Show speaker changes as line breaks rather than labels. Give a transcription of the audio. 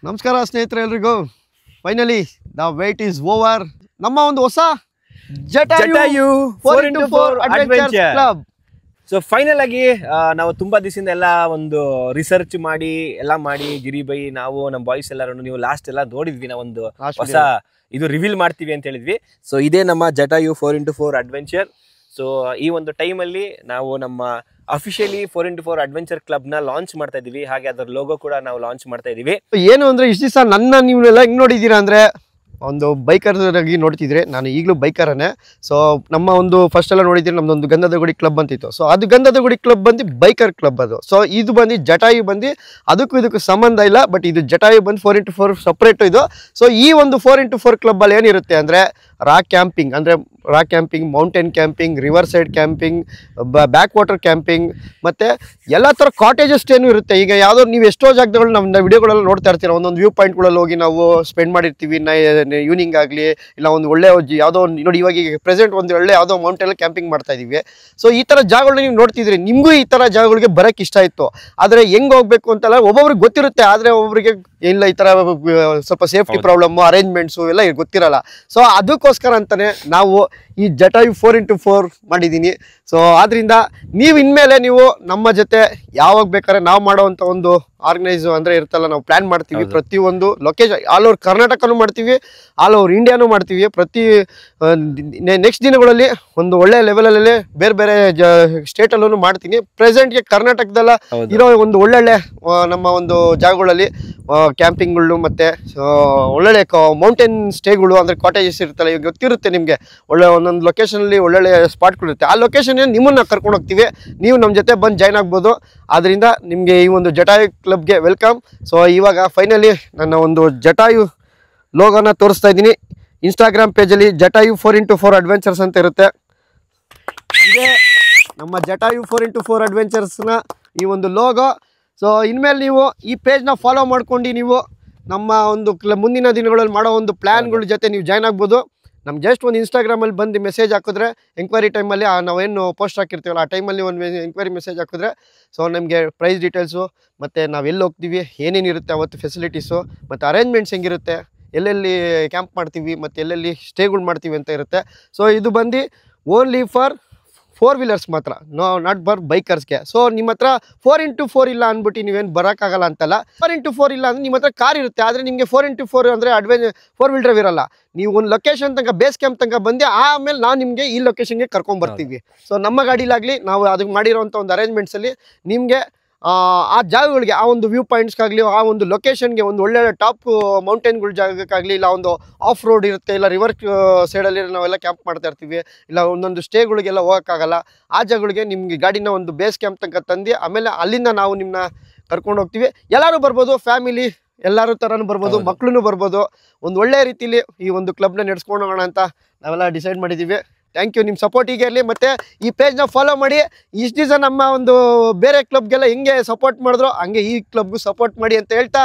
ನಮಸ್ಕಾರ ಸ್ನೇಹಿತರೆ ಎಲ್ರಿಗೂ. Finally the wait is over. ನಮ್ಮ ಒಂದು ಹೊಸ Jatayu 4x4 adventure club.
So final ಆಗಿ ನಾವು ತುಂಬಾ ದಿವಸದಿಂದ ಎಲ್ಲ ಒಂದು ರಿಸರ್ಚ್ ಮಾಡಿ ಗಿರಿಬೈ ನಾವು ನಮ್ಮ ಬಾಯ್ಸ್ ಎಲ್ಲರೂ ನೀವು ಲಾಸ್ಟ್ ಎಲ್ಲ ನೋಡಿದ್ವಿ. ನಾವೊಂದು ಹೊಸ ಇದು ರಿವೀಲ್ ಮಾಡ್ತೀವಿ ಅಂತ ಹೇಳಿದ್ವಿ. ಸೊ ಇದೇ ನಮ್ಮ ಜಟಾಯು 4x4 ಅಡ್ವೆಂಚರ್. ಸೊ ಈ ಒಂದು ಟೈಮಲ್ಲಿ ನಾವು ನಮ್ಮ ಅಫಿಷಿಯಲಿ 4x4 ಅಡ್ವೆಂಚರ್ ಕ್ಲಬ್ ನ ಲಾಂಚ್ ಮಾಡ್ತಾ ಇದೀವಿ. ಹಾಗೆ ಅದರ ಲೋಗೋ ಕೂಡ ನಾವು ಲಾಂಚ್ ಮಾಡ್ತಾ ಇದೀವಿ.
ಏನು ಅಂದ್ರೆ ಇಷ್ಟು ದಿವಸ ನನ್ನ ನೀವೆಲ್ಲ ಹೆಂಗ್ ನೋಡಿದ್ದೀರಾ ಅಂದ್ರೆ ಒಂದು ಬೈಕರ್ ಆಗಿ ನೋಡ್ತಿದ್ರೆ, ನಾನು ಈಗಲೂ ಬೈಕರನ್ನೇ. ಸೊ ನಮ್ಮ ಒಂದು ಫಸ್ಟ್ ಎಲ್ಲ ನೋಡಿದ್ರೆ ನಮ್ದೊಂದು ಗಂಧದ ಗುಡಿ ಕ್ಲಬ್ ಅಂತಿತ್ತು. ಸೊ ಅದು ಗಂಧದ ಗುಡಿ ಕ್ಲಬ್ ಬಂದು ಬೈಕರ್ ಕ್ಲಬ್ ಅದು. ಸೊ ಇದು ಬಂದು ಜಟಾಯು ಬಂದು ಇದಕ್ಕೂ ಸಂಬಂಧ ಇಲ್ಲ. ಬಟ್ ಇದು ಜಟಾಯು ಬಂದು 4x4 ಸಪ್ರೇಟ್ ಇದು. ಸೊ ಈ ಒಂದು 4x4 ಕ್ಲಬ್ ಅಲ್ಲಿ ಏನಿರುತ್ತೆ ಅಂದ್ರೆ rock camping, mountain camping, river side camping, back water camping, ಮತ್ತೆ ಎಲ್ಲ ಥರ ಕಾಟೇಜಸ್ ಏನು ಇರುತ್ತೆ. ಈಗ ಯಾವುದೋ ನೀವು ಎಷ್ಟೋ ಜಾಗಗಳು ನಮ್ಮ ವಿಡಿಯೋಗಳೆಲ್ಲ ನೋಡ್ತಾ ಇರ್ತೀರ. ಒಂದೊಂದು ವ್ಯೂ ಪಾಯಿಂಟ್ಗಳಲ್ಲಿ ಹೋಗಿ ನಾವು ಸ್ಪೆಂಡ್ ಮಾಡಿರ್ತೀವಿ. ಈವ್ನಿಂಗ್ ಆಗಲಿ ಇಲ್ಲ ಒಂದು ಒಳ್ಳೆ ಯಾವುದೋ ನೋಡಿ, ಇವಾಗ ಈಗ ಪ್ರೆಸೆಂಟ್ ಒಂದು ಒಳ್ಳೆ ಯಾವುದೋ ಮೌಂಟೇನ್ ಕ್ಯಾಂಪಿಂಗ್ ಮಾಡ್ತಾ ಇದೀವಿ. ಸೊ ಈ ಥರ ಜಾಗಗಳನ್ನ ನೀವು ನೋಡ್ತಿದ್ರಿ. ನಿಮಗೂ ಈ ಥರ ಜಾಗಗಳಿಗೆ ಬರೋಕ್ಕೆ ಇಷ್ಟ ಇತ್ತು. ಆದರೆ ಹೆಂಗೆ ಹೋಗ್ಬೇಕು ಅಂತೆಲ್ಲ ಒಬ್ಬೊಬ್ರಿಗೆ ಗೊತ್ತಿರುತ್ತೆ. ಆದರೆ ಒಬ್ಬೊಬ್ರಿಗೆ ಇಲ್ಲ, ಈ ಥರ ಸ್ವಲ್ಪ ಸೇಫ್ಟಿ ಪ್ರಾಬ್ಲಮ್ಮು, ಅರೇಂಜ್ಮೆಂಟ್ಸು ಎಲ್ಲ ಗೊತ್ತಿರಲ್ಲ. ಸೊ ಅದಕ್ಕೋಸ್ಕರ ಅಂತಾನೆ ನಾವು ಈ ಜಟಾಯು 4x4 ಮಾಡಿದ್ದೀನಿ. ಸೊ ಆದ್ರಿಂದ ನೀವು ಇನ್ಮೇಲೆ ನೀವು ನಮ್ಮ ಜೊತೆ ಯಾವಾಗ ಬೇಕಾದ್ರೆ ನಾವು ಮಾಡೋವಂಥ ಒಂದು ಆರ್ಗನೈಸ್ ಅಂದ್ರೆ ಇರ್ತಲ್ಲ, ನಾವು ಪ್ಲಾನ್ ಮಾಡ್ತೀವಿ. ಪ್ರತಿಯೊಂದು ಲೊಕೇಶನ್ ಆಲ್ ಓವರ್ ಕರ್ನಾಟಕನೂ ಮಾಡ್ತೀವಿ, ಆಲ್ ಓವರ್ ಇಂಡಿಯಾನೂ ಮಾಡ್ತೀವಿ. ನೆಕ್ಸ್ಟ್ ದಿನಗಳಲ್ಲಿ ಒಂದು ಒಳ್ಳೆ ಲೆವೆಲಲ್ಲಿ ಬೇರೆ ಬೇರೆ ಸ್ಟೇಟಲ್ಲೂ ಮಾಡ್ತೀನಿ. ಪ್ರೆಸೆಂಟ್ಗೆ ಕರ್ನಾಟಕದಲ್ಲ ಇರೋ ಒಂದು ಒಳ್ಳೊಳ್ಳೆ ನಮ್ಮ ಒಂದು ಜಾಗಗಳಲ್ಲಿ ಕ್ಯಾಂಪಿಂಗ್ಗಳು ಮತ್ತೆ ಒಳ್ಳೊಳ್ಳೆ ಮೌಂಟೇನ್ ಸ್ಟೇಗಳು ಅಂದ್ರೆ ಕಾಟೇಜಸ್ ಇರುತ್ತಲ್ಲ, ಈಗ ಗೊತ್ತಿರುತ್ತೆ ನಿಮಗೆ. ಒಳ್ಳೆ ಒಂದೊಂದು ಲೊಕೇಶನಲ್ಲಿ ಒಳ್ಳೊಳ್ಳೆ ಸ್ಪಾಟ್ಗಳಿರುತ್ತೆ. ಆ ಲೊಕೇಶನ್ ನಿಮ್ಮನ್ನ ಕರ್ಕೊಂಡು ಹೋಗ್ತೀವಿ, ನೀವು ನಮ್ಮ ಜೊತೆ ಬಂದು ಜಾಯ್ನ್ ಆಗ್ಬೋದು. ಆದ್ದರಿಂದ ನಿಮಗೆ ಈ ಒಂದು ಜಟಾಯು ಕ್ಲಬ್ಗೆ ವೆಲ್ಕಮ್. ಸೊ ಇವಾಗ ಫೈನಲಿ ನನ್ನ ಒಂದು ಜಟಾಯು ಲೋಗೋನ ತೋರಿಸ್ತಾ ಇದ್ದೀನಿ. ಇನ್ಸ್ಟಾಗ್ರಾಮ್ ಪೇಜಲ್ಲಿ ಜಟಾಯು 4x4 ಅಡ್ವೆಂಚರ್ಸ್ ಅಂತ ಇರುತ್ತೆ. ಇದೇ ನಮ್ಮ ಜಟಾಯು 4x4 ಅಡ್ವೆಂಚರ್ಸ್ನ ಈ ಒಂದು ಲೋಗೋ. ಸೊ ಇನ್ಮೇಲೆ ನೀವು ಈ ಪೇಜ್ನ ಫಾಲೋ ಮಾಡ್ಕೊಂಡು ನೀವು ನಮ್ಮ ಒಂದು ಮುಂದಿನ ದಿನಗಳಲ್ಲಿ ಮಾಡೋ ಒಂದು ಪ್ಲ್ಯಾನ್ಗಳ ಜೊತೆ ನೀವು ಜಾಯ್ನ್ ಆಗ್ಬೋದು. ನಮ್ಗೆ ಜಸ್ಟ್ ಒಂದು ಇನ್ಸ್ಟಾಗ್ರಾಮಲ್ಲಿ ಬಂದು ಮೆಸೇಜ್ ಹಾಕಿದ್ರೆ, ಎಂಕ್ವೈರಿ ಟೈಮಲ್ಲಿ ನಾವೇನು ಪೋಸ್ಟ್ ಹಾಕಿರ್ತೀವಲ್ಲ ಆ ಟೈಮಲ್ಲಿ ಒಂದು ಎಂಕ್ವೈರಿ ಮೆಸೇಜ್ ಹಾಕಿದ್ರೆ, ಸೊ ನಮಗೆ ಪ್ರೈಸ್ ಡೀಟೇಲ್ಸು ಮತ್ತು ನಾವು ಎಲ್ಲಿ ಹೋಗ್ತೀವಿ, ಏನೇನಿರುತ್ತೆ ಅವತ್ತು ಫೆಸಿಲಿಟೀಸು ಮತ್ತು ಅರೇಂಜ್ಮೆಂಟ್ಸ್ ಹೆಂಗಿರುತ್ತೆ, ಎಲ್ಲೆಲ್ಲಿ ಕ್ಯಾಂಪ್ ಮಾಡ್ತೀವಿ ಮತ್ತು ಎಲ್ಲೆಲ್ಲಿ ಸ್ಟೇಗಳು ಮಾಡ್ತೀವಿ ಅಂತ ಇರುತ್ತೆ. ಸೊ ಇದು ಬಂದು ಓನ್ಲಿ ಫಾರ್ 4 ವೀಲರ್ಸ್ ಮಾತ್ರ, ನಾಟ್ ಫಾರ್ ಬೈಕರ್ಸ್ಗೆ. ಸೊ ನಿಮ್ಮ ಹತ್ರ 4x4 ಇಲ್ಲ ಅಂದ್ಬಿಟ್ಟು ನೀವೇನು ಬರೋಕ್ಕಾಗಲ್ಲ ಅಂತಲ್ಲ. 4x4 ಇಲ್ಲ ಅಂದರೆ ನಿಮ್ಮ ಹತ್ರ ಕಾರ್ ಇರುತ್ತೆ, ಆದರೆ ನಿಮಗೆ 4x4 ಅಂದರೆ 4 ವೀಲ್ ಡ್ರೈವ್ ಇರಲ್ಲ. ನೀವು ಒಂದು ಲೊಕೇಶನ್ ತನಕ, ಬೇಸ್ ಕ್ಯಾಂಪ್ ತನಕ ಬಂದು ಆಮೇಲೆ ನಾವು ನಿಮಗೆ ಈ ಲೊಕೇಶನ್ಗೆ ಕರ್ಕೊಂಡ್ಬರ್ತೀವಿ. ಸೊ ನಮ್ಮ ಗಾಡಿಲಾಗಲಿ ನಾವು ಅದಕ್ಕೆ ಮಾಡಿರೋಂಥ ಒಂದು ಅರೇಂಜ್ಮೆಂಟ್ಸಲ್ಲಿ ನಿಮಗೆ ಆ ಜಾಗಗಳಿಗೆ, ಆ ಒಂದು ವ್ಯೂ ಪಾಯಿಂಟ್ಸ್ಗಾಗಲಿ, ಆ ಒಂದು ಲೊಕೇಶನ್ಗೆ, ಒಂದು ಒಳ್ಳೆ ಟಾಪ್ ಮೌಂಟೇನ್ಗಳ ಜಾಗಕ್ಕಾಗಲಿ, ಇಲ್ಲ ಒಂದು ಆಫ್ ರೋಡ್ ಇರುತ್ತೆ, ಇಲ್ಲ ರಿವರ್ ಸೈಡಲ್ಲಿ ನಾವೆಲ್ಲ ಕ್ಯಾಂಪ್ ಮಾಡ್ತಾ ಇರ್ತೀವಿ, ಇಲ್ಲ ಒಂದೊಂದು ಸ್ಟೇಗಳಿಗೆಲ್ಲ ಹೋಗೋಕ್ಕಾಗಲ್ಲ, ಆ ಜಾಗಗಳಿಗೆ ನಿಮಗೆ ಗಾಡಿನ ಒಂದು ಬೇಸ್ ಕ್ಯಾಂಪ್ ತನಕ ತಂದು ಆಮೇಲೆ ಅಲ್ಲಿಂದ ನಾವು ನಿಮ್ಮನ್ನ ಕರ್ಕೊಂಡು ಹೋಗ್ತೀವಿ. ಎಲ್ಲರೂ ಬರ್ಬೋದು, ಫ್ಯಾಮಿಲಿ ಎಲ್ಲರೂ ಥರನೂ ಬರ್ಬೋದು, ಮಕ್ಕಳು ಬರ್ಬೋದು. ಒಂದು ಒಳ್ಳೆ ರೀತಿಲಿ ಈ ಒಂದು ಕ್ಲಬ್ನ ನಡೆಸ್ಕೊಂಡು ಹೋಗೋಣ ಅಂತ ನಾವೆಲ್ಲ ಡಿಸೈಡ್ ಮಾಡಿದ್ದೀವಿ. ಥ್ಯಾಂಕ್ ಯು, ನಿಮ್ಮ ಸಪೋರ್ಟ್ ಹೀಗೆ ಇರಲಿ. ಮತ್ತು ಈ ಪೇಜ್ನ ಫಾಲೋ ಮಾಡಿ. ಇಷ್ಟು ದಿವಸ ನಮ್ಮ ಒಂದು ಬೇರೆ ಕ್ಲಬ್ಗೆಲ್ಲ ಹೆಂಗೆ ಸಪೋರ್ಟ್ ಮಾಡಿದ್ರು ಹಂಗೆ ಈ ಕ್ಲಬ್ಗೂ ಸಪೋರ್ಟ್ ಮಾಡಿ ಅಂತ ಹೇಳ್ತಾ